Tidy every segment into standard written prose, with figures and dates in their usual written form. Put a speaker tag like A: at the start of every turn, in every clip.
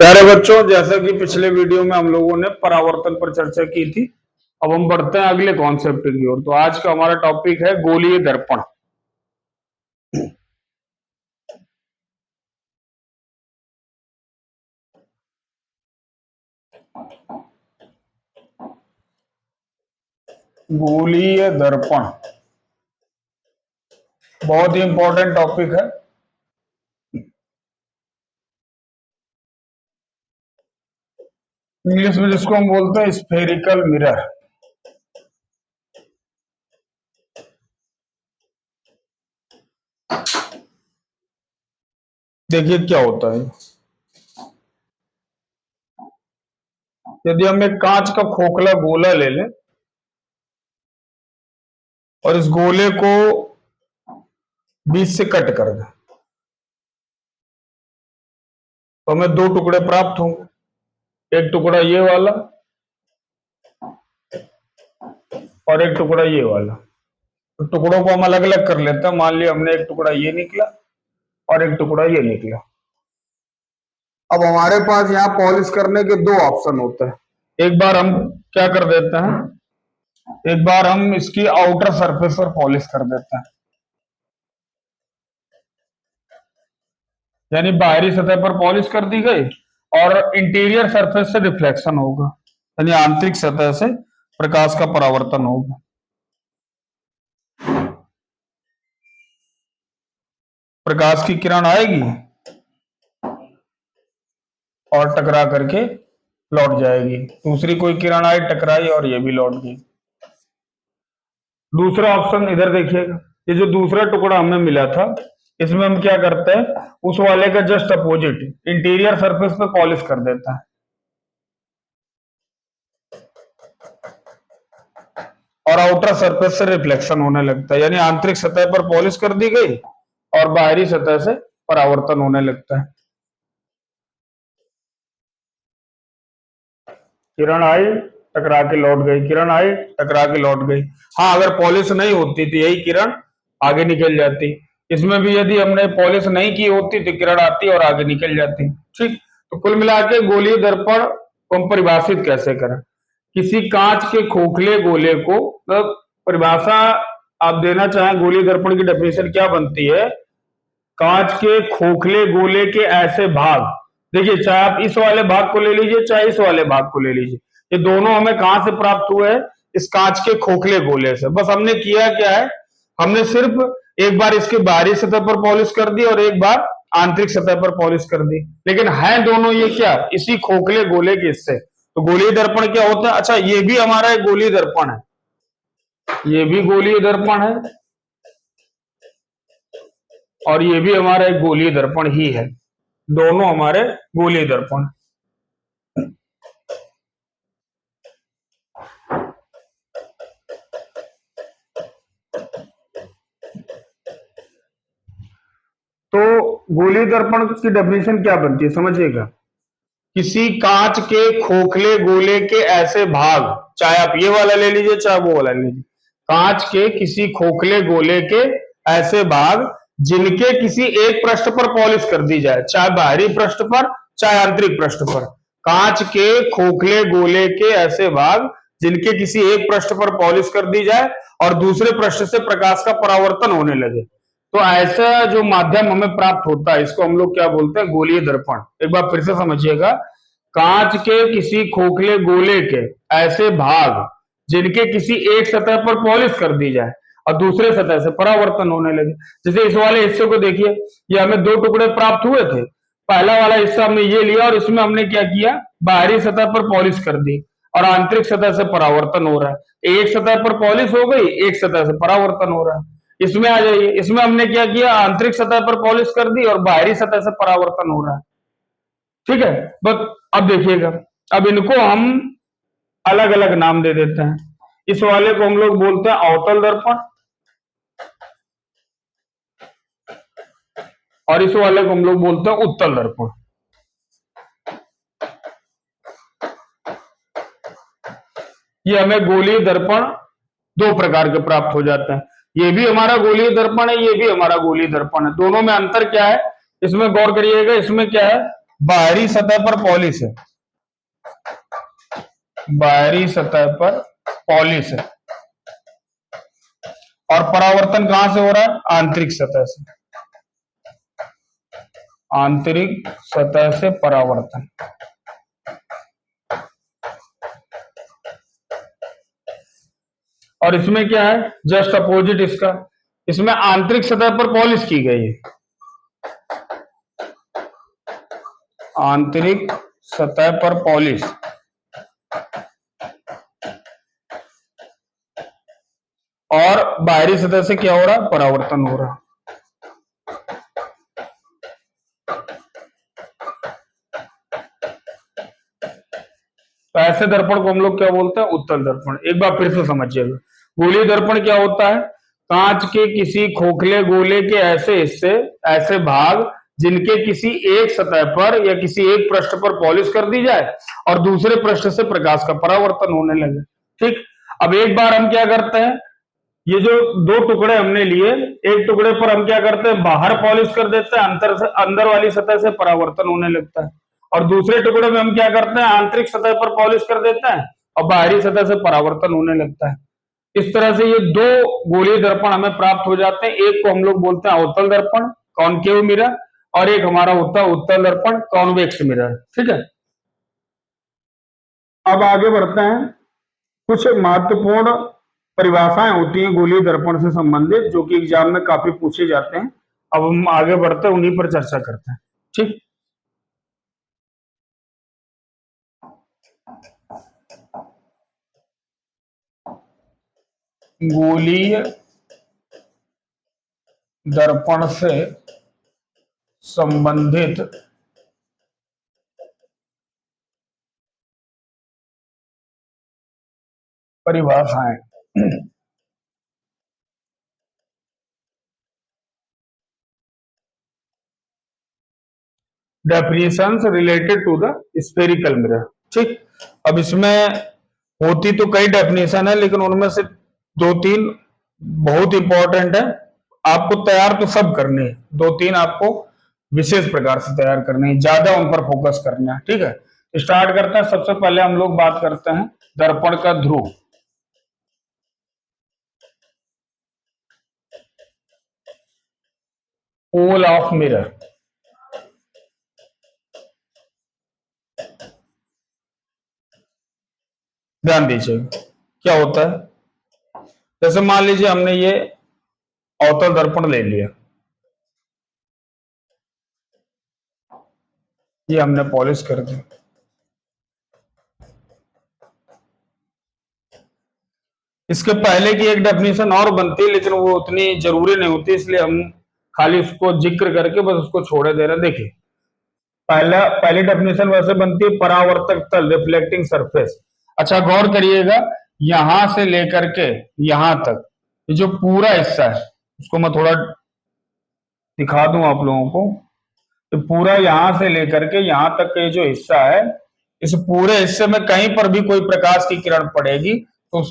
A: प्यारे बच्चों, जैसा कि पिछले वीडियो में हम लोगों ने परावर्तन पर चर्चा की थी। अब हम बढ़ते हैं अगले कॉन्सेप्ट की ओर। तो आज का हमारा टॉपिक है गोलीय दर्पण। गोलीय दर्पण बहुत ही इंपॉर्टेंट टॉपिक है। इंग्लिश में जिसको हम बोलते हैं स्फेरिकल मिरर। देखिए क्या होता है, यदि हम एक कांच का खोखला गोला ले लें और इस गोले को बीच से कट कर दें तो हमें दो टुकड़े प्राप्त होंगे। एक टुकड़ा ये वाला और एक टुकड़ा ये वाला। तो टुकड़ों को हम अलग अलग कर लेते हैं। मान लिया हमने एक टुकड़ा ये निकला और एक टुकड़ा ये निकला। अब हमारे पास यहाँ पॉलिश करने के दो ऑप्शन होते हैं। एक बार हम क्या कर देते हैं, एक बार हम इसकी आउटर सरफेस पर पॉलिश कर देते हैं, यानी बाहरी सतह पर पॉलिश कर दी गई और इंटीरियर सरफेस से रिफ्लेक्शन होगा, यानी आंतरिक सतह से प्रकाश का परावर्तन होगा। प्रकाश की किरण आएगी और टकरा करके लौट जाएगी। दूसरी कोई किरण आई, टकराई और ये भी लौट गई। दूसरा ऑप्शन इधर देखिएगा, ये जो दूसरा टुकड़ा हमें मिला था इसमें हम क्या करते हैं, उस वाले का जस्ट अपोजिट इंटीरियर सरफेस पे पॉलिश कर देता है और आउटर सरफेस से रिफ्लेक्शन होने लगता है, यानी आंतरिक सतह पर पॉलिश कर दी गई और बाहरी सतह से परावर्तन होने लगता है। किरण आई, टकरा के लौट गई, किरण आई, टकरा के लौट गई। हाँ, अगर पॉलिश नहीं होती तो यही किरण आगे निकल जाती। इसमें भी यदि हमने पॉलिश नहीं की होती तो किरण आती और आगे निकल जाती। ठीक, तो कुल मिला के गोलीय दर्पण को हम परिभाषित कैसे करें। किसी कांच के खोखले गोले को, मतलब परिभाषा आप देना चाहें, गोलीय दर्पण की डेफिनेशन क्या बनती है, कांच के खोखले गोले के ऐसे भाग, देखिए चाहे आप इस वाले भाग को ले लीजिए चाहे इस वाले भाग को ले लीजिए, ये दोनों हमें कहां से प्राप्त हुए हैं, इस कांच के खोखले गोले से। बस हमने किया क्या है, हमने सिर्फ एक बार इसके बाहरी सतह पर पॉलिश कर दी और एक बार आंतरिक सतह पर पॉलिश कर दी, लेकिन है दोनों ये क्या, इसी खोखले गोले के हिस्से। तो गोलीय दर्पण क्या होता है, अच्छा ये भी हमारा एक गोलीय दर्पण है, ये भी गोलीय दर्पण है और ये भी हमारा एक गोलीय दर्पण ही है, दोनों हमारे गोलीय दर्पण। तो गोलीय दर्पण की डेफिनेशन क्या बनती है समझिएगा, किसी कांच के खोखले गोले के ऐसे भाग, चाहे आप ये वाला ले लीजिए चाहे वो वाला ले लीजिए, कांच के किसी खोखले गोले के ऐसे भाग जिनके किसी एक पृष्ठ पर पॉलिश कर दी जाए, चाहे बाहरी पृष्ठ पर चाहे आंतरिक पृष्ठ पर। कांच के खोखले गोले के ऐसे भाग जिनके किसी एक पृष्ठ पर पॉलिश कर दी जाए और दूसरे पृष्ठ से प्रकाश का परावर्तन होने लगे, तो ऐसा जो माध्यम हमें प्राप्त होता है इसको हम लोग क्या बोलते हैं, गोलीय दर्पण। एक बार फिर से समझिएगा, कांच के किसी खोखले गोले के ऐसे भाग जिनके किसी एक सतह पर पॉलिश कर दी जाए और दूसरे सतह से परावर्तन होने लगे। जैसे इस वाले हिस्से को देखिए, ये हमें दो टुकड़े प्राप्त हुए थे। पहला वाला हिस्सा हमने ये लिया और इसमें हमने क्या किया, बाहरी सतह पर पॉलिश कर दी और आंतरिक सतह से परावर्तन हो रहा है। एक सतह पर पॉलिश हो गई, एक सतह से परावर्तन हो रहा है। इसमें आ जाइए, इसमें हमने क्या किया, आंतरिक सतह पर पॉलिश कर दी और बाहरी सतह से परावर्तन हो रहा है। ठीक है, बस अब देखिएगा, अब इनको हम अलग अलग नाम दे देते हैं। इस वाले को हम लोग बोलते हैं अवतल दर्पण और इस वाले को हम लोग बोलते हैं उत्तल दर्पण। ये हमें गोलीय दर्पण दो प्रकार के प्राप्त हो जाते हैं। ये भी हमारा गोलीय दर्पण है, ये भी हमारा गोलीय दर्पण है। दोनों में अंतर क्या है, इसमें गौर करिएगा, इसमें क्या है, बाहरी सतह पर पॉलिश है, बाहरी सतह पर पॉलिश है, और परावर्तन कहां से हो रहा है? आंतरिक सतह से, आंतरिक सतह से परावर्तन। और इसमें क्या है? जस्ट अपोजिट इसका, इसमें आंतरिक सतह पर पॉलिश की गई है, आंतरिक सतह पर पॉलिश, और बाहरी सतह से क्या हो रहा है? परावर्तन हो रहा है। तो ऐसे दर्पण को हम लोग क्या बोलते हैं? उत्तल दर्पण। एक बार फिर से समझिएगा, गोलीय दर्पण क्या होता है? कांच के किसी खोखले गोले के ऐसे हिस्से, ऐसे भाग जिनके किसी एक सतह पर या किसी एक पृष्ठ पर पॉलिश कर दी जाए और दूसरे पृष्ठ से प्रकाश का परावर्तन होने लगे। ठीक, अब एक बार हम क्या करते हैं, ये जो दो टुकड़े हमने लिए, एक टुकड़े पर हम क्या करते हैं? बाहर पॉलिश कर देते हैं, अंदर वाली सतह से परावर्तन होने लगता है, और दूसरे टुकड़े में हम क्या करते हैं? आंतरिक सतह पर पॉलिश कर देते हैं और बाहरी सतह से परावर्तन होने लगता है। इस तरह से ये दो गोलीय दर्पण हमें प्राप्त हो जाते हैं। एक को हम लोग बोलते हैं अवतल दर्पण, कॉनकेव मिरर, और एक हमारा होता है उत्तल दर्पण, कॉन्वेक्स मिरर। ठीक है, अब आगे बढ़ते हैं। कुछ महत्वपूर्ण परिभाषाएं होती हैं गोलीय दर्पण से संबंधित, जो कि एग्जाम में काफी पूछे जाते हैं। अब हम आगे बढ़ते हैं, उन्हीं पर चर्चा करते हैं। ठीक, गोलीय दर्पण से संबंधित परिभाषाएं। Definitions related to the spherical mirror. ठीक, अब इसमें होती तो कई डेफिनेशन है, लेकिन उनमें से दो तीन बहुत इंपॉर्टेंट है। आपको तैयार तो सब करने हैं, दो तीन आपको विशेष प्रकार से तैयार करने हैं, ज्यादा उन पर फोकस करना है। ठीक है, स्टार्ट करते हैं। सबसे पहले हम लोग बात करते हैं दर्पण का ध्रुव। पोल ऑफ मिरर, ध्यान दीजिए क्या होता है। जैसे मान लीजिए हमने ये अवतल दर्पण ले लिया, ये हमने पॉलिश कर दी। इसके पहले की एक डेफिनेशन और बनती है, लेकिन वो उतनी जरूरी नहीं होती, इसलिए हम खाली उसको जिक्र करके बस उसको छोड़े दे रहे हैं। देखिए, पहली डेफिनेशन वैसे बनती है परावर्तक तल, रिफ्लेक्टिंग सरफेस। अच्छा, गौर करिएगा, यहां से लेकर के यहां तक ये जो पूरा हिस्सा है, उसको मैं थोड़ा दिखा दूं आप लोगों को। तो पूरा यहां से लेकर के यहां तक का ये जो हिस्सा है, इस पूरे हिस्से में कहीं पर भी कोई प्रकाश की किरण पड़ेगी तो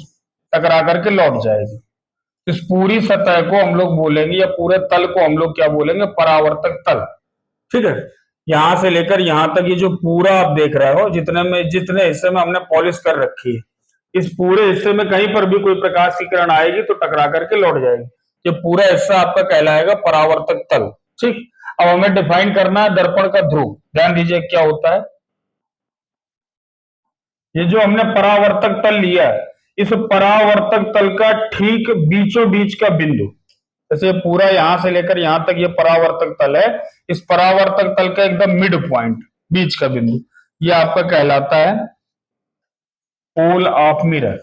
A: टकरा करके लौट जाएगी। इस पूरी सतह को हम लोग बोलेंगे, या पूरे तल को हम लोग क्या बोलेंगे? परावर्तक तल। ठीक है, यहां से लेकर यहां तक ये जो पूरा आप देख रहे हो, जितने हिस्से में हमने पॉलिश कर रखी है, इस पूरे हिस्से में कहीं पर भी कोई प्रकाश की किरण आएगी तो टकरा करके लौट जाएगी। ये पूरा हिस्सा आपका कहलाएगा परावर्तक तल। ठीक, अब हमें डिफाइन करना है दर्पण का ध्रुव। ध्यान दीजिए क्या होता है। ये जो हमने परावर्तक तल लिया है, इस परावर्तक तल का ठीक बीचों बीच का बिंदु, जैसे पूरा यहां से लेकर यहां तक ये परावर्तक तल है, इस परावर्तक तल का एकदम मिड पॉइंट, बीच का बिंदु, ये आपका कहलाता है पोल ऑफ मिरर,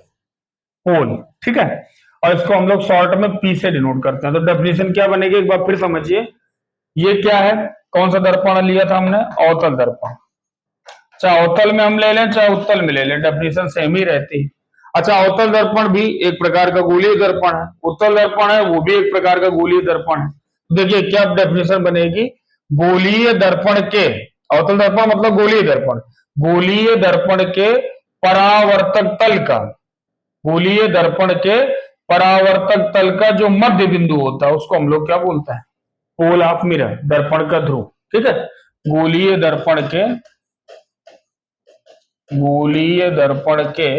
A: पोल। ठीक है, और इसको हम लोग शॉर्ट में पी से डिनोट करते हैं। तो डेफिनेशन क्या बनेगी, एक बार फिर समझिए। ये क्या है? कौन सा दर्पण लिया था हमने? अवतल दर्पण। चाहे अवतल में हम ले लें चाहे उत्तल में ले लें, डेफिनेशन सेम ही रहती है। अच्छा, अवतल दर्पण भी एक प्रकार का गोलीय दर्पण है, उत्तल दर्पण है वो भी एक प्रकार का गोलीय दर्पण है। देखिए क्या डेफिनेशन बनेगी, गोलीय दर्पण के, अवतल दर्पण मतलब गोलीय दर्पण, गोलीय दर्पण के परावर्तक तल का, गोलीय दर्पण के परावर्तक तल का जो मध्य बिंदु होता है उसको हम लोग क्या बोलते हैं? पोल ऑफ मिरर, दर्पण का ध्रुव। ठीक है, गोलीय दर्पण के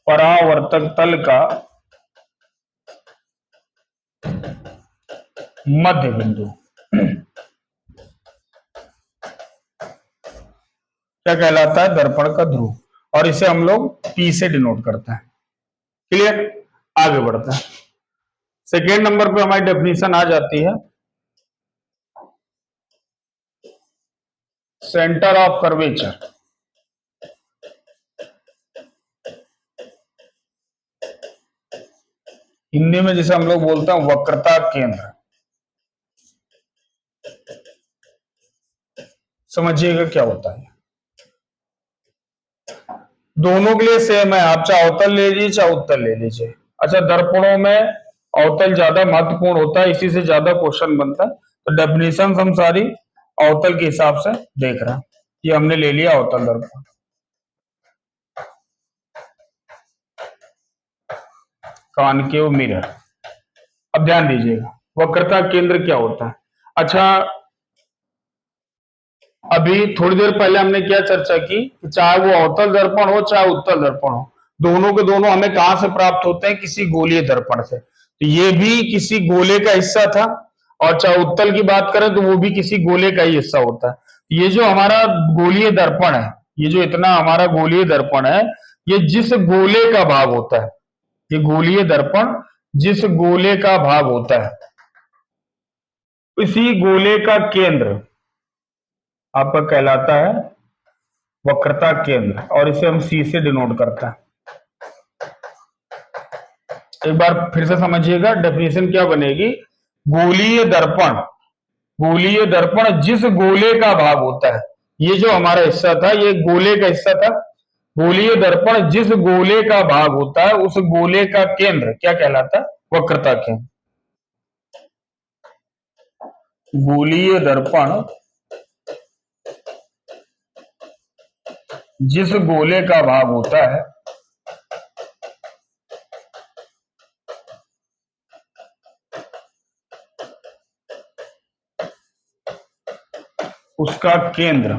A: परावर्तक तल का मध्य बिंदु क्या कहलाता है? दर्पण का ध्रुव। और इसे हम लोग P से डिनोट करते हैं। क्लियर? आगे बढ़ते हैं। सेकेंड नंबर पे हमारी डेफिनेशन आ जाती है सेंटर ऑफ कर्वेचर। हिंदी में जिसे हम लोग बोलते हैं वक्रता केंद्र। समझिएगा क्या होता है। दोनों के लिए सेम है, आप चाहे अवतल ले लीजिए चाहे उत्तल ले लीजिए। अच्छा, दर्पणों में अवतल ज्यादा महत्वपूर्ण होता है, इसी से ज्यादा क्वेश्चन बनता है। तो डेफिनेशन हम सारी अवतल के हिसाब से देख रहे हैं। ये हमने ले लिया अवतल दर्पण। Concave mirror. अब ध्यान दीजिएगा वक्रता केंद्र क्या होता है। अच्छा, अभी थोड़ी देर पहले हमने क्या चर्चा की कि चाहे वो अवतल दर्पण हो चाहे उत्तल दर्पण हो, दोनों के दोनों हमें कहां से प्राप्त होते हैं? किसी गोलीय दर्पण से। तो ये भी किसी गोले का हिस्सा था, और चाहे उत्तल की बात करें तो वो भी किसी गोले का ही हिस्सा होता है। ये जो हमारा गोलीय दर्पण है, ये जो इतना हमारा गोलीय दर्पण है, ये जिस गोले का भाग होता है, ये गोलीय दर्पण जिस गोले का भाग होता है, इसी गोले का केंद्र आपका कहलाता है वक्रता केंद्र, और इसे हम C से डिनोट करते हैं। एक बार फिर से समझिएगा डेफिनेशन क्या बनेगी। गोलीय दर्पण जिस गोले का भाग होता है, ये जो हमारा हिस्सा था ये गोले का हिस्सा था। गोलीय दर्पण जिस गोले का भाग होता है उस गोले का केंद्र क्या कहलाता है? वक्रता केंद्र। गोलीय दर्पण जिस गोले का भाग होता है उसका केंद्र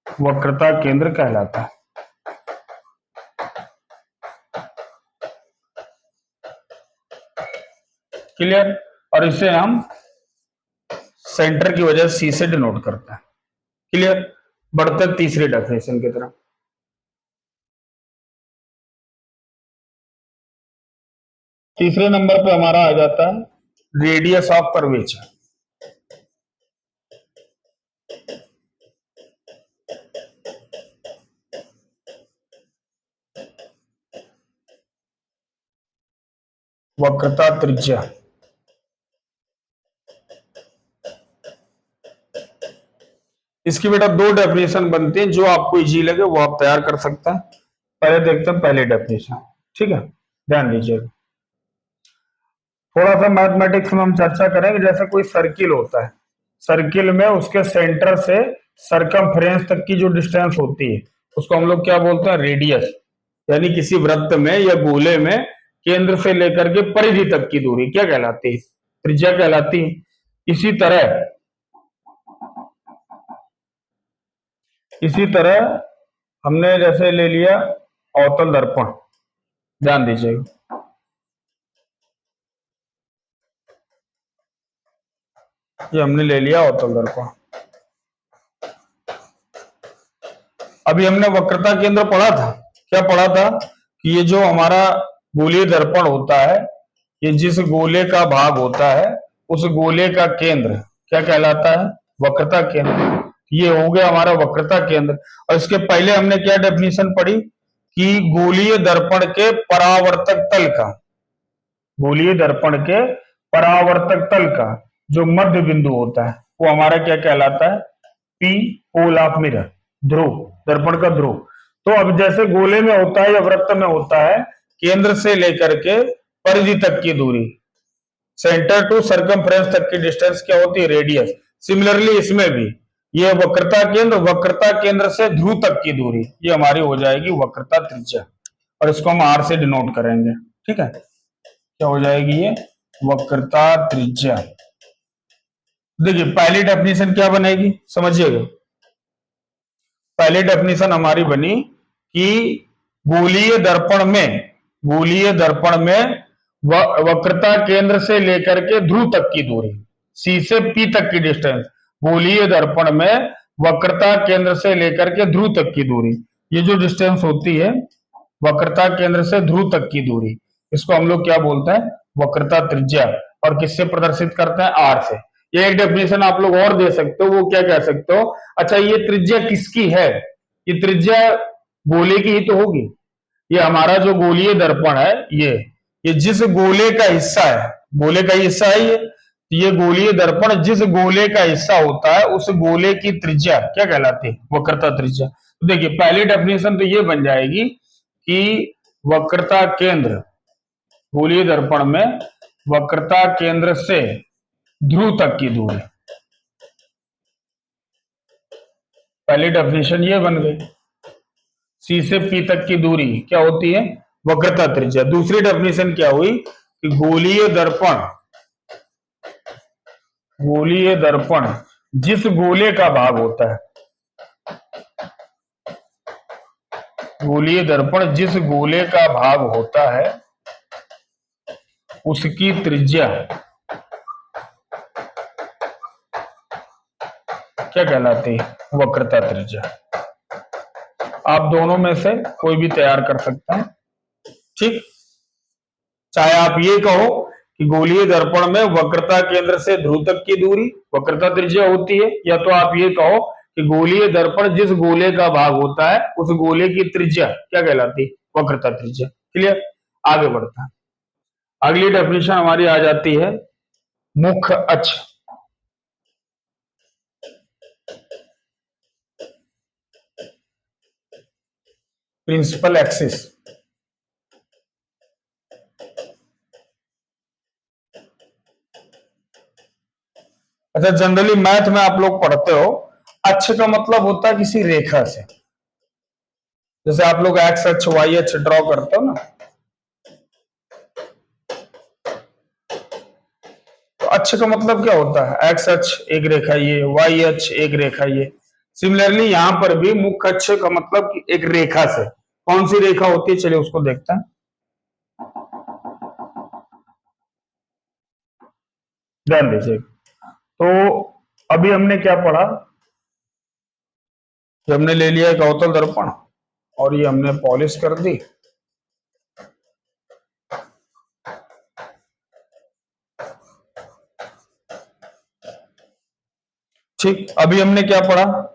A: वक्रता केंद्र कहलाता है। क्लियर? और इसे हम सेंटर की वजह से C से डिनोट करते हैं। क्लियर? बढ़ते तीसरी डेफिनेशन की तरफ। तीसरे नंबर पे हमारा आ जाता है रेडियस ऑफ कर्वेचर। वक्रता त्रिज्या। इसकी बेटा दो डेफिनेशन बनती हैं, जो आपको इजी लगे वो आप तैयार कर सकते हैं। पहले देखते हैं पहले डेफिनेशन। ठीक है, ध्यान दीजिएगा। थोड़ा सा मैथमेटिक्स में हम चर्चा करेंगे। जैसे कोई सर्किल होता है, सर्किल में उसके सेंटर से सरकमफ्रेंस तक की जो डिस्टेंस होती है उसको हम लोग क्या बोलते हैं? रेडियस। यानी किसी वृत्त में या गोले में केंद्र से लेकर के परिधि तक की दूरी क्या कहलाती है? त्रिज्या कहलाती है। इसी तरह हमने जैसे ले लिया अवतल दर्पण। ध्यान दीजिएगा, ये हमने ले लिया अवतल दर्पण। अभी हमने वक्रता केंद्र पढ़ा था। क्या पढ़ा था? कि ये जो हमारा गोलीय दर्पण होता है, ये जिस गोले का भाग होता है उस गोले का केंद्र क्या कहलाता है? वक्रता केंद्र। ये हो गया हमारा वक्रता केंद्र। और इसके पहले हमने क्या डेफिनेशन पढ़ी कि गोलीय दर्पण के परावर्तक तल का, गोलीय दर्पण के परावर्तक तल का जो मध्य बिंदु होता है वो हमारा क्या कहलाता है? P, पोल ऑफ मिरर, ध्रुव, दर्पण का ध्रुव। तो अब जैसे गोले में होता है या वृत्त में होता है, केंद्र से लेकर के परिधि तक की दूरी, सेंटर टू सरकमफ्रेंस तक की डिस्टेंस क्या होती है? रेडियस। सिमिलरली इसमें भी ये वक्रता केंद्र से ध्रुव तक की दूरी ये हमारी हो जाएगी वक्रता त्रिज्या, और इसको हम R से डिनोट करेंगे। ठीक है, क्या हो जाएगी ये? वक्रता त्रिज्या। देखिए पहली डेफिनेशन क्या बनेगी समझिएगा। पहली डेफिनेशन हमारी बनी कि गोलीय दर्पण में वक्रता केंद्र से लेकर के ध्रुव तक की दूरी, सी से पी तक की डिस्टेंस, गोलीय दर्पण में वक्रता केंद्र से लेकर के ध्रुव तक की दूरी, ये जो डिस्टेंस होती है वक्रता केंद्र से ध्रुव तक की दूरी, इसको हम लोग क्या बोलते हैं, वक्रता त्रिज्या। और किससे प्रदर्शित करते हैं, आर से। ये एक डेफिनेशन आप लोग और दे सकते हो, वो क्या कह सकते हो, अच्छा ये त्रिज्या किसकी है, ये त्रिज्या गोले की ही तो होगी। ये हमारा जो गोलीय दर्पण है ये जिस गोले का हिस्सा है, गोले का हिस्सा है ये गोलीय दर्पण जिस गोले का हिस्सा होता है उस गोले की त्रिज्या क्या कहलाती है, वक्रता त्रिज्या। तो देखिए पहली डेफिनेशन तो ये बन जाएगी कि वक्रता केंद्र, गोलीय दर्पण में वक्रता केंद्र से ध्रुव तक की दूरी, पहली डेफिनेशन ये बन गई। सी से पी तक की दूरी क्या होती है, वक्रता त्रिज्या। दूसरी डेफिनेशन क्या हुई कि गोलीय दर्पण जिस गोले का भाग होता है, गोलीय दर्पण जिस गोले का भाग होता है उसकी त्रिज्या क्या कहलाती है, वक्रता त्रिज्या। आप दोनों में से कोई भी तैयार कर सकते हैं, ठीक। चाहे आप ये कहो कि गोलीय दर्पण में वक्रता केंद्र से ध्रुव तक की दूरी वक्रता त्रिज्या होती है, या तो आप ये कहो कि गोलीय दर्पण जिस गोले का भाग होता है उस गोले की त्रिज्या क्या कहलाती है, वक्रता त्रिज्या। क्लियर, आगे बढ़ता है। अगली डेफिनेशन हमारी आ जाती है मुख्य अक्ष, प्रिंसिपल एक्सिस। अच्छा जनरली मैथ में आप लोग पढ़ते हो, अक्ष का मतलब होता है किसी रेखा से, जैसे आप लोग एक्स अक्ष वाई अक्ष ड्रॉ करते हो ना, तो अक्ष का मतलब क्या होता है, एक्स अक्ष एक रेखा ये, वाई अक्ष एक रेखा ये। सिमिलरली यहां पर भी मुख्य अक्ष का मतलब एक रेखा से, कौन सी रेखा होती है चलिए उसको देखते हैं। ध्यान दीजिए, तो अभी हमने क्या पढ़ा, हमने ले लिया एक अवतल दर्पण और ये हमने पॉलिश कर दी, ठीक। अभी हमने क्या पढ़ा,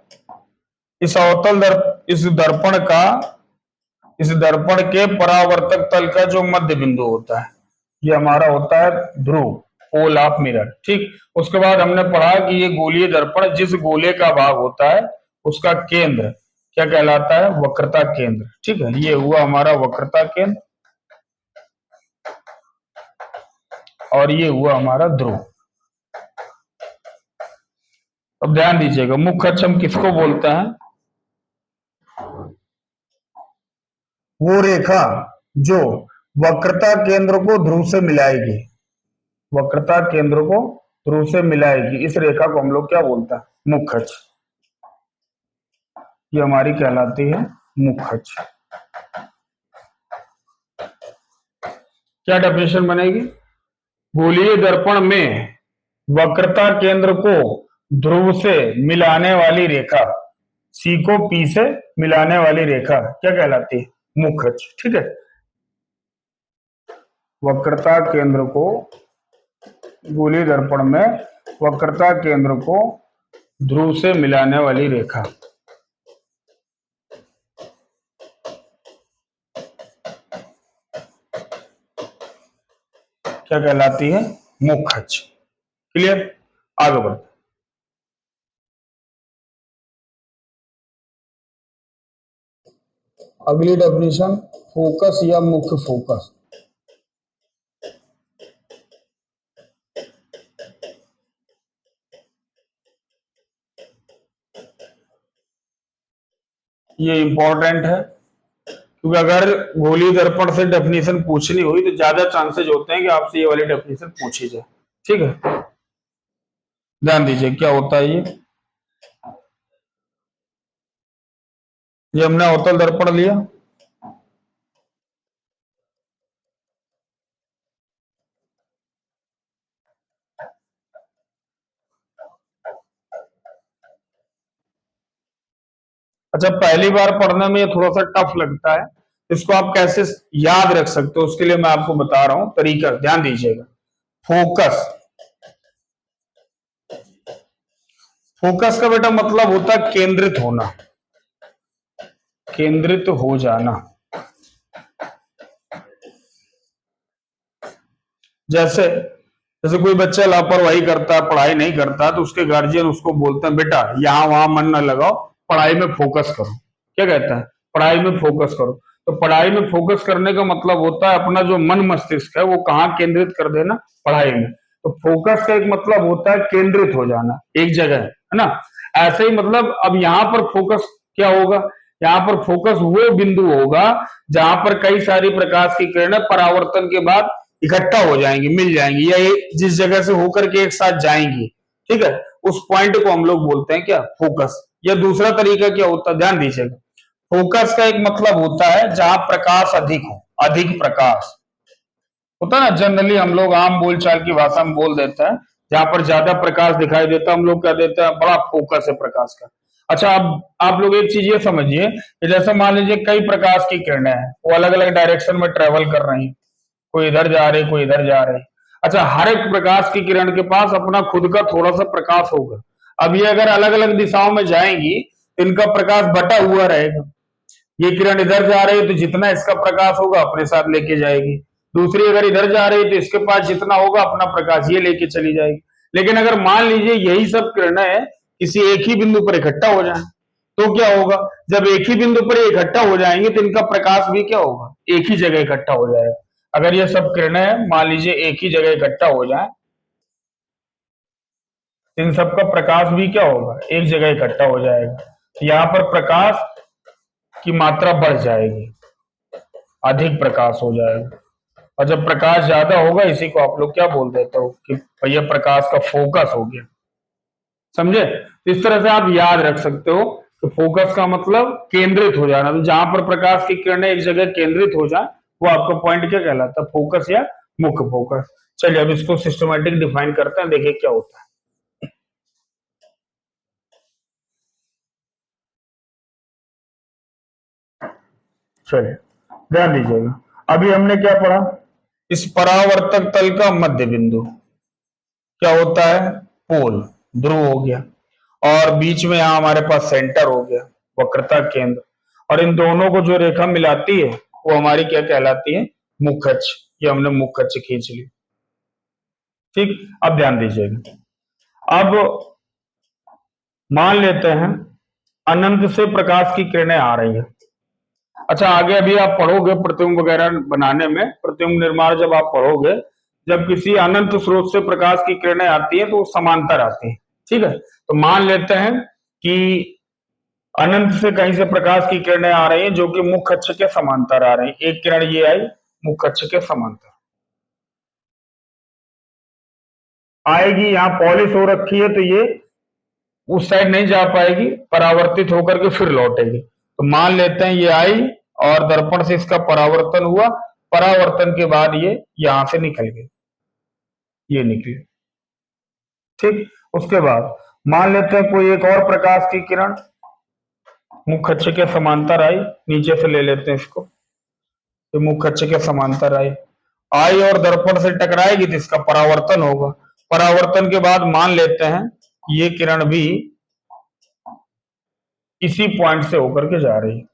A: इस इस दर्पण के परावर्तक तल का जो मध्य बिंदु होता है ये हमारा होता है ध्रुव, पोल ऑफ मिरर, ठीक। उसके बाद हमने पढ़ा कि ये गोलीय दर्पण जिस गोले का भाग होता है उसका केंद्र क्या कहलाता है, वक्रता केंद्र, ठीक है। ये हुआ हमारा वक्रता केंद्र और ये हुआ हमारा ध्रुव। अब ध्यान दीजिएगा, मुख्य अक्ष हम किसको बोलते हैं, वो रेखा जो वक्रता केंद्र को ध्रुव से मिलाएगी, वक्रता केंद्र को ध्रुव से मिलाएगी, इस रेखा को हम लोग क्या बोलते हैं, मुख्य अक्ष। ये हमारी कहलाती है मुख्य अक्ष। क्या डेफिनेशन बनेगी, गोलीय दर्पण में वक्रता केंद्र को ध्रुव से मिलाने वाली रेखा, सी को पी से मिलाने वाली रेखा क्या कहलाती है, मुख्य अक्ष, ठीक है। वक्रता केंद्र को, गोलीय दर्पण में वक्रता केंद्र को ध्रुव से मिलाने वाली रेखा क्या कहलाती है, मुख्य अक्ष। क्लियर, आगे बढ़ते। अगली डेफिनेशन फोकस या मुख्य फोकस। ये इंपॉर्टेंट है क्योंकि अगर गोलीय दर्पण से डेफिनेशन पूछनी हुई तो ज्यादा चांसेस होते हैं कि आपसे ये वाली डेफिनेशन पूछी जाए, ठीक है। ध्यान दीजिए क्या होता है ये हमने अवतल दर्पण लिया, अच्छा पहली बार पढ़ने में ये थोड़ा सा टफ लगता है, इसको आप कैसे याद रख सकते हो उसके लिए मैं आपको बता रहा हूं तरीका, ध्यान दीजिएगा। फोकस, फोकस का बेटा मतलब होता है केंद्रित होना, केंद्रित हो जाना। जैसे जैसे कोई बच्चा लापरवाही करता है, पढ़ाई नहीं करता, तो उसके गार्जियन उसको बोलते हैं बेटा यहाँ वहां मन न लगाओ, पढ़ाई में फोकस करो। क्या कहता है? पढ़ाई में फोकस करो। तो पढ़ाई में फोकस करने का मतलब होता है अपना जो मन मस्तिष्क है वो कहाँ केंद्रित कर देना? पढ़ाई में। तो फोकस का एक मतलब होता है केंद्रित हो जाना एक जगह, है ना? ऐसे ही मतलब अब यहाँ पर फोकस क्या होगा? यहाँ पर फोकस वो बिंदु होगा जहां पर कई सारी प्रकाश की किरणें परावर्तन के बाद इकट्ठा हो जाएंगी, मिल जाएंगी, या जिस जगह से होकर के एक साथ जाएंगी, ठीक है, उस पॉइंट को हम लोग बोलते हैं क्या? फोकस। या दूसरा तरीका क्या होता है, ध्यान दीजिएगा। फोकस का एक मतलब होता है जहां प्रकाश अधिक हो, अधिक प्रकाश होता है ना, जनरली हम लोग आम बोलचाल की भाषा में बोल देते हैं, जहां पर ज्यादा प्रकाश दिखाई देता है हम लोग कह देते हैं बड़ा फोकस है प्रकाश का। अच्छा अब आप लोग एक चीज ये समझिए कि जैसे मान लीजिए कई प्रकाश की किरणें हैं, वो अलग अलग डायरेक्शन में ट्रेवल कर रही हैं, कोई इधर जा रहे कोई इधर जा रहे। अच्छा हर एक प्रकाश की किरण के पास अपना खुद का थोड़ा सा प्रकाश होगा। अब ये अगर अलग अलग दिशाओं में जाएंगी तो इनका प्रकाश बटा हुआ रहेगा। ये किरण इधर जा रही है तो जितना इसका प्रकाश होगा अपने साथ लेके जाएगी, दूसरी अगर इधर जा रही है तो इसके पास जितना होगा अपना प्रकाश ये लेके चली जाएगी। लेकिन अगर मान लीजिए यही सब किरणें किसी एक ही बिंदु पर इकट्ठा हो जाए तो क्या होगा? जब एक ही बिंदु पर इकट्ठा हो जाएंगे तो इनका प्रकाश भी क्या होगा? एक ही जगह इकट्ठा हो जाएगा। अगर ये सब किरणें मान लीजिए एक ही जगह इकट्ठा हो जाए, इन सबका प्रकाश भी क्या होगा? एक जगह इकट्ठा हो जाएगा। यहाँ पर प्रकाश की मात्रा बढ़ जाएगी, अधिक प्रकाश हो जाएगा। और जब प्रकाश ज्यादा होगा इसी को आप लोग क्या बोल देते हो कि भैया प्रकाश का फोकस हो गया। समझे? तो इस तरह से आप याद रख सकते हो कि फोकस का मतलब केंद्रित हो जाना। तो जहां पर प्रकाश की किरणें एक जगह केंद्रित हो जाए वो आपका पॉइंट क्या कहलाता है? फोकस या मुख्य फोकस। चलिए अब इसको सिस्टमेटिक डिफाइन करते हैं, देखिए क्या होता है। चलिए ध्यान दीजिएगा, अभी हमने क्या पढ़ा? इस परावर्तक तल का मध्य बिंदु क्या होता है? पोल, ध्रुव हो गया। और बीच में यहां हमारे पास सेंटर हो गया, वक्रता केंद्र। और इन दोनों को जो रेखा मिलाती है वो हमारी क्या कहलाती है? मुख्य अक्ष। ये हमने मुख्य अक्ष खींच ली। ठीक, अब ध्यान दीजिएगा। अब मान लेते हैं अनंत से प्रकाश की किरणें आ रही है। अच्छा आगे अभी आप पढ़ोगे प्रतिबिंब वगैरह बनाने में, प्रतिबिंब निर्माण जब आप पढ़ोगे, जब किसी अनंत स्रोत से प्रकाश की किरणें आती है तो वो समांतर आती है। ठीक है, तो मान लेते हैं कि अनंत से कहीं से प्रकाश की किरणें आ रही हैं जो कि मुख्य अक्ष के समांतर आ रही हैं। एक किरण ये आई मुख्य अक्ष के समांतर आएगी, यहाँ पॉलिश हो रखी है तो ये उस साइड नहीं जा पाएगी, परावर्तित होकर के फिर लौटेगी। तो मान लेते हैं ये आई और दर्पण से इसका परावर्तन हुआ, परावर्तन के बाद ये यहां से निकल गई, ये निकली। ठीक, उसके बाद मान लेते हैं कोई एक और प्रकाश की किरण मुख्य अक्ष के समांतर आई, नीचे से ले लेते हैं इसको, तो मुख्य अक्ष के समांतर आई, आई और दर्पण से टकराएगी तो इसका परावर्तन होगा। परावर्तन के बाद मान लेते हैं ये किरण भी इसी पॉइंट से होकर के जा रही है।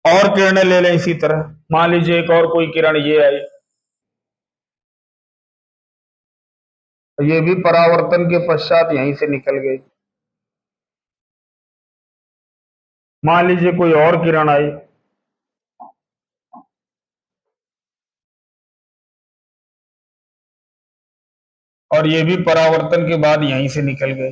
A: और किरणें ले लें इसी तरह, मान लीजिए एक और कोई किरण ये आई, ये भी परावर्तन के पश्चात यहीं से निकल गई। मान लीजिए कोई और किरण आई, और ये भी परावर्तन के बाद यहीं से निकल गए।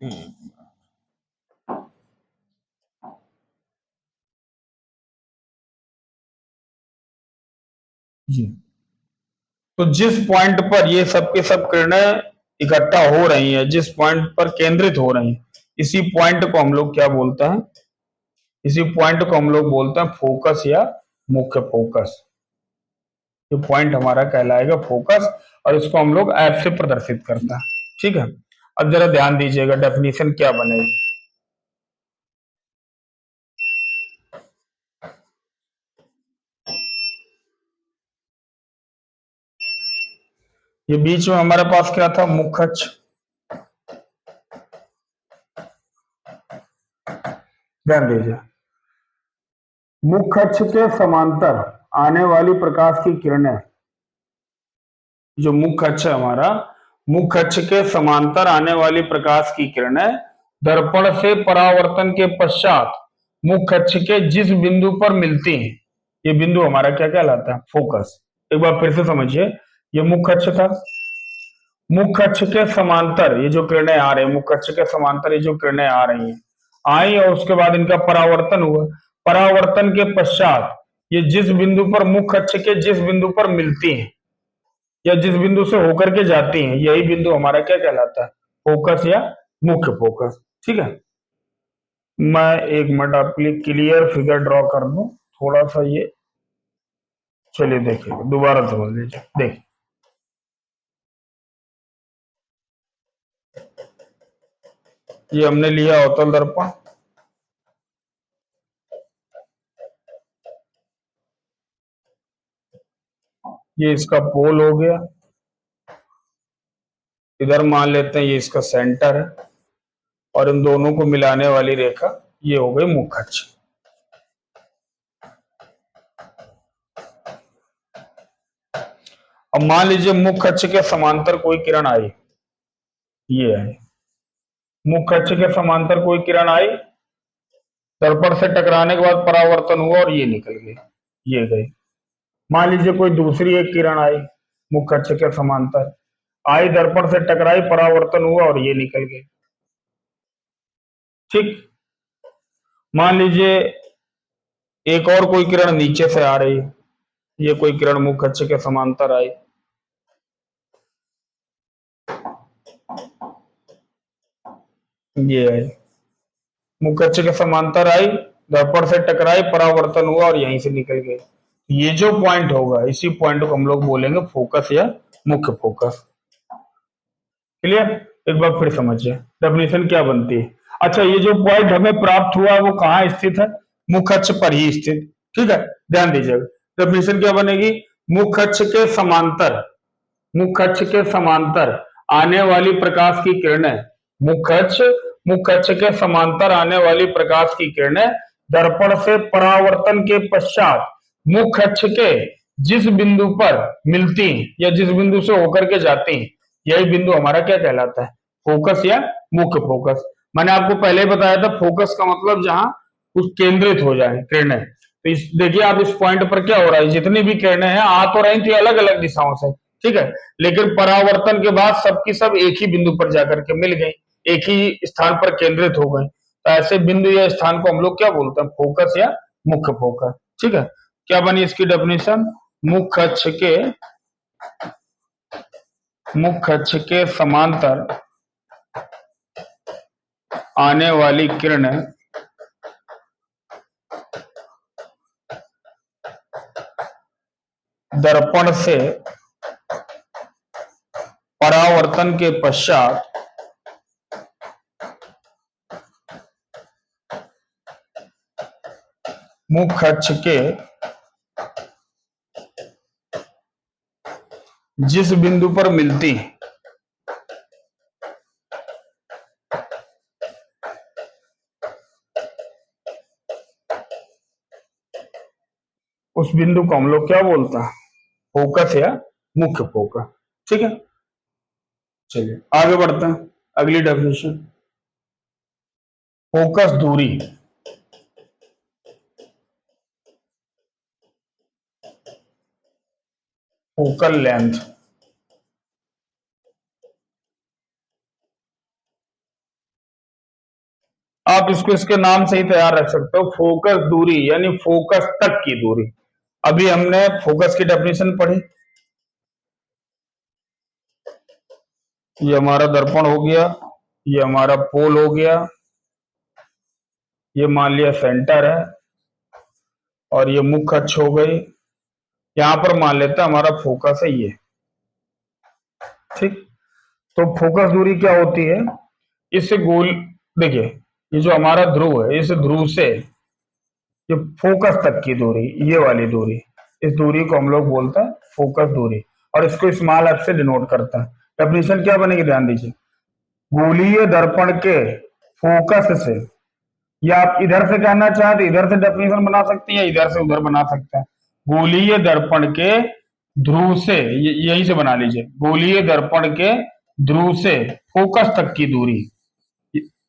A: जी। तो जिस पॉइंट पर ये सब के सब किरणें इकट्ठा हो रही हैं, जिस पॉइंट पर केंद्रित हो रही हैं, इसी पॉइंट को हम लोग क्या बोलते हैं? इसी पॉइंट को हम लोग बोलते हैं फोकस या मुख्य फोकस। ये पॉइंट हमारा कहलाएगा फोकस और इसको हम लोग ऐप से प्रदर्शित करते हैं। ठीक है, अब जरा ध्यान दीजिएगा डेफिनेशन क्या बनेगी। ये बीच में हमारे पास क्या था? मुख्य अक्ष। ध्यान दीजिए, मुख्य अक्ष के समांतर आने वाली प्रकाश की किरणें, जो मुख्य अक्ष है हमारा, मुख्य अक्ष के समांतर आने वाली प्रकाश की किरणें दर्पण से परावर्तन के पश्चात मुख्य अक्ष के जिस बिंदु पर मिलती हैं, ये बिंदु हमारा क्या कहलाता है? फोकस। एक बार फिर से समझिए, ये मुख्य अक्ष था, मुख्य अक्ष के समांतर ये जो किरणें आ रही है, मुख्य अक्ष के समांतर ये जो किरणें आ रही हैं, आई और उसके बाद इनका परावर्तन हुआ। परावर्तन के पश्चात ये जिस बिंदु पर मुख्य अक्ष के जिस बिंदु पर मिलती हैं या जिस बिंदु से होकर के जाती हैं, यही बिंदु हमारा क्या कहलाता है? फोकस या मुख्य फोकस। ठीक है, मैं एक मिनट आपके लिए क्लियर फिगर ड्रॉ कर दूं थोड़ा सा ये। चलिए देखिए, दोबारा समझ लीजिए। देखिए, ये हमने लिया अवतल दर्पण, ये इसका पोल हो गया, इधर मान लेते हैं ये इसका सेंटर है और इन दोनों को मिलाने वाली रेखा ये हो गई मुख्य अक्ष। अब मान लीजिए मुख्य अक्ष के समांतर कोई किरण आई, ये आई, मुख्य अक्ष के समांतर कोई किरण आई, दर्पण से टकराने के बाद परावर्तन हुआ और ये निकल गई, ये गई। मान लीजिए कोई दूसरी एक किरण आई, मुख्य अक्ष के समांतर आई, दर्पण से टकराई, परावर्तन हुआ और ये निकल गई। ठीक, मान लीजिए एक और कोई किरण नीचे से आ रही है, ये कोई किरण मुख्य अक्ष के समांतर आई, ये आई, मुख्य अक्ष के समांतर आई, दर्पण से टकराई, परावर्तन हुआ और यहीं से निकल गई। ये जो पॉइंट होगा, इसी पॉइंट को हम लोग बोलेंगे फोकस या मुख्य फोकस। क्लियर? एक बार फिर समझिए डेफिनेशन क्या बनती है। अच्छा, ये जो पॉइंट हमें प्राप्त हुआ वो कहाँ स्थित है? मुख्य अक्ष पर ही स्थित। ठीक है, ध्यान दीजिएगा डेफिनेशन क्या बनेगी? मुख्य अक्ष के समांतर, मुख्य अक्ष के समांतर आने वाली प्रकाश की किरणें, मुख्य अक्ष के समांतर आने वाली प्रकाश की किरणें दर्पण से परावर्तन के पश्चात मुख्य अक्ष के जिस बिंदु पर मिलती या जिस बिंदु से होकर के जाती, यही बिंदु हमारा क्या कहलाता है? फोकस या मुख्य फोकस। मैंने आपको पहले ही बताया था फोकस का मतलब जहां कुछ केंद्रित हो जाए किरणें। तो इस देखिए, आप इस पॉइंट पर क्या हो रहा है, जितनी भी किरणें हैं आ तो रही थी अलग अलग दिशाओं से, ठीक है, लेकिन परावर्तन के बाद सबकी सब एक ही बिंदु पर जाकर के मिल गई, एक ही स्थान पर केंद्रित हो गई। तो ऐसे बिंदु या स्थान को हम लोग क्या बोलते हैं? फोकस या मुख्य फोकस। ठीक है, क्या बनी इसकी डेफिनेशन? मुख्य अक्ष के समांतर आने वाली किरणें दर्पण से परावर्तन के पश्चात मुख्य अक्ष के जिस बिंदु पर मिलती है, उस बिंदु को हम लोग क्या बोलते हैं? फोकस या मुख्य फोकस। ठीक है, चलिए आगे बढ़ते हैं। अगली डेफिनेशन, फोकस दूरी, फोकल लेंथ। आप इसको इसके नाम से ही तैयार रख सकते हो, फोकस दूरी यानी फोकस तक की दूरी। अभी हमने फोकस की डेफिनेशन पढ़ी, ये हमारा दर्पण हो गया, ये हमारा पोल हो गया, ये मान लिया सेंटर है, और ये मुख्य अक्ष हो गई। यहां पर मान लेते हैं हमारा फोकस है ये, ठीक। तो फोकस दूरी क्या होती है, इस गोल, देखिए ये जो हमारा ध्रुव है, इस ध्रुव से ये फोकस तक की दूरी, ये वाली दूरी, इस दूरी को हम लोग बोलते हैं फोकस दूरी, और इसको स्मॉल एफ से डिनोट करता है। डेफिनेशन क्या बनेगी, ध्यान दीजिए, गोलीय दर्पण के फोकस से, या आप इधर से कहना चाहते इधर से डेफिनेशन बना सकते हैं, या इधर से उधर बना सकते हैं। गोलीय दर्पण के ध्रुव से, यहीं से बना लीजिए, गोलीय दर्पण के ध्रुव से फोकस तक की दूरी,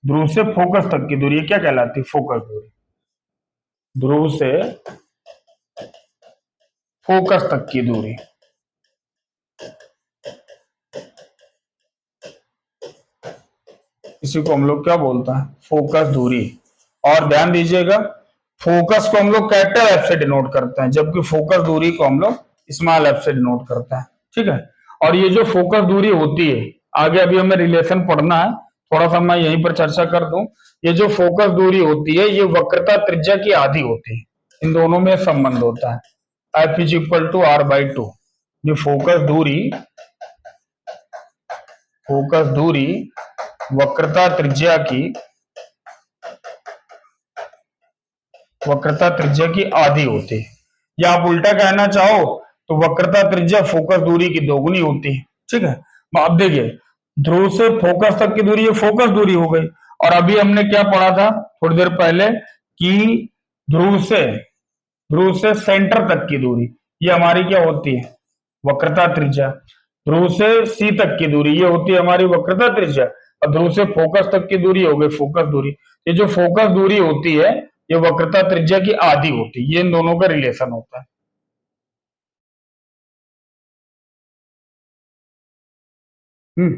A: ध्रुव से फोकस तक की दूरी क्या कहलाती है, फोकस दूरी। ध्रुव से फोकस तक की दूरी, इसी को हम लोग क्या बोलते हैं, फोकस दूरी। और ध्यान दीजिएगा, फोकस को हम लोग कैपिटल एफ से डिनोट करते हैं, जबकि फोकस दूरी को हम लोग स्मॉल एफ से डिनोट करते हैं, ठीक है। और ये जो फोकस दूरी होती है, आगे अभी हमें रिलेशन पढ़ना है, थोड़ा सा मैं यहीं पर चर्चा कर दूं। ये जो फोकस दूरी होती है, ये वक्रता त्रिज्या की आधी होती है, इन दोनों में संबंध होता है, f is equal to r by two. ये फोकस दूरी वक्रता त्रिज्या की आधी होती है, या आप उल्टा कहना चाहो तो वक्रता त्रिज्या फोकस दूरी की दोगुनी होती है, ठीक है। अब देखिए, ध्रुव से फोकस तक की दूरी, ये फोकस दूरी हो गई। और अभी हमने क्या पढ़ा था थोड़ी देर पहले, कि ध्रुव से सेंटर तक की दूरी, ये हमारी क्या होती है, वक्रता त्रिज्या। ध्रुव से सी तक की दूरी, ये होती है हमारी वक्रता त्रिज्या, और ध्रुव से फोकस तक की दूरी हो गई फोकस दूरी। ये जो फोकस दूरी होती है, ये वक्रता त्रिज्या की आधी होती है, ये इन दोनों का रिलेशन होता है। हम्म